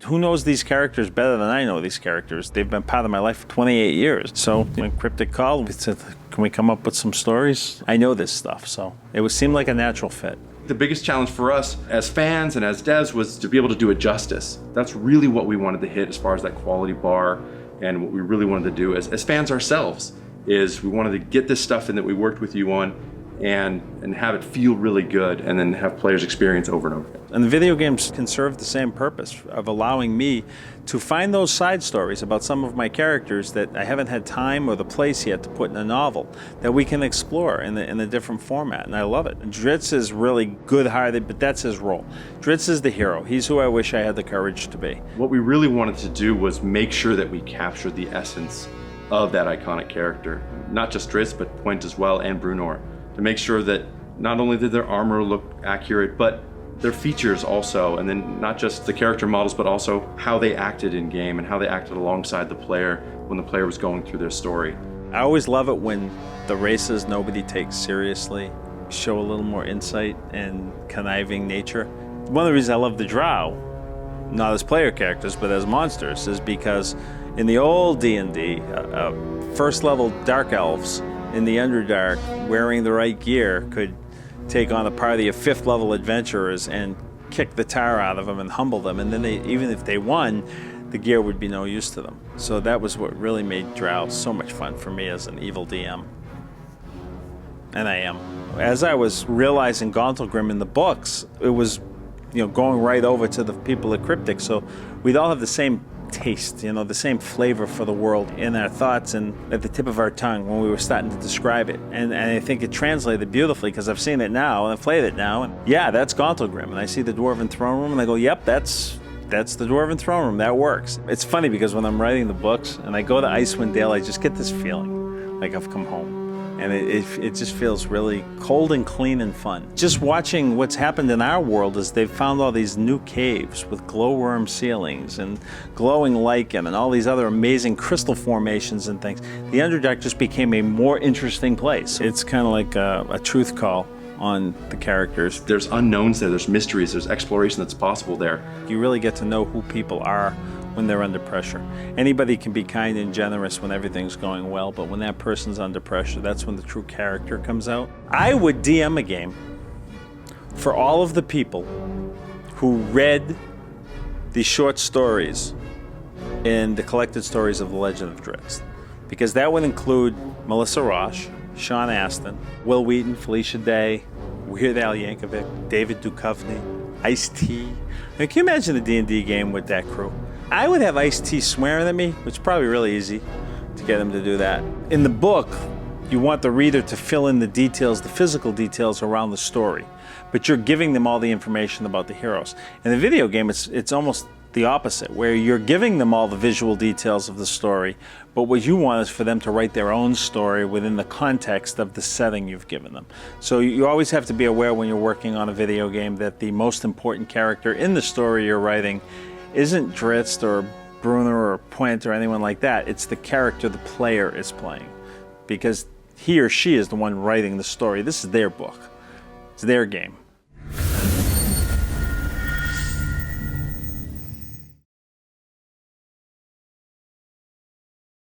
who knows these characters better than I know these characters? They've been part of my life for 28 years. So when Cryptic called, we said, can we come up with some stories? I know this stuff, so it would seem like a natural fit. The biggest challenge for us as fans and as devs was to be able to do it justice. That's really what we wanted to hit as far as that quality bar, and what we really wanted to do as fans ourselves is we wanted to get this stuff in that we worked with you on and have it feel really good, and then have players experience over and over again. And the video games can serve the same purpose of allowing me to find those side stories about some of my characters that I haven't had time or the place yet to put in a novel that we can explore in a different format, and I love it. Drizzt is really good-hearted, but that's his role. Drizzt is the hero. He's who I wish I had the courage to be. What we really wanted to do was make sure that we captured the essence of that iconic character. Not just Drizzt, but Point as well, and Bruenor. To make sure that not only did their armor look accurate, but their features also, and then not just the character models, but also how they acted in game and how they acted alongside the player when the player was going through their story. I always love it when the races nobody takes seriously show a little more insight and conniving nature. One of the reasons I love the Drow, not as player characters, but as monsters, is because in the old D&D, first level Dark Elves in the Underdark, wearing the right gear, could take on a party of 5th level adventurers and kick the tar out of them and humble them, and then even if they won, the gear would be no use to them. So that was what really made Drow so much fun for me as an evil DM. And I am. As I was realizing Gauntlgrim in the books, it was, going right over to the people at Cryptic, so we'd all have the same taste, the same flavor for the world in our thoughts and at the tip of our tongue when we were starting to describe it. And I think it translated beautifully because I've seen it now and I've played it now. And yeah, that's Gauntlgrim. And I see the Dwarven Throne Room and I go, yep, that's the Dwarven Throne Room. That works. It's funny because when I'm writing the books and I go to Icewind Dale, I just get this feeling like I've come home. And it just feels really cold and clean and fun. Just watching what's happened in our world is they've found all these new caves with glowworm ceilings and glowing lichen and all these other amazing crystal formations and things. The Underdark just became a more interesting place. It's kind of like a truth call on the characters. There's unknowns there, there's mysteries, there's exploration that's possible there. You really get to know who people are when they're under pressure. Anybody can be kind and generous when everything's going well, but when that person's under pressure, that's when the true character comes out. I would DM a game for all of the people who read the short stories in the collected stories of The Legend of Drizzt, because that would include Melissa Roche, Sean Astin, Will Wheaton, Felicia Day, Weird Al Yankovic, David Duchovny, Ice-T. Can you imagine a D&D game with that crew? I would have Ice-T swearing at me, which is probably really easy to get him to do that. In the book, you want the reader to fill in the details, the physical details around the story, but you're giving them all the information about the heroes. In the video game, it's almost the opposite, where you're giving them all the visual details of the story, but what you want is for them to write their own story within the context of the setting you've given them. So you always have to be aware when you're working on a video game that the most important character in the story you're writing isn't Drizzt or Bruenor or Point or anyone like that. It's the character the player is playing, because he or she is the one writing the story. This is their book. It's their game.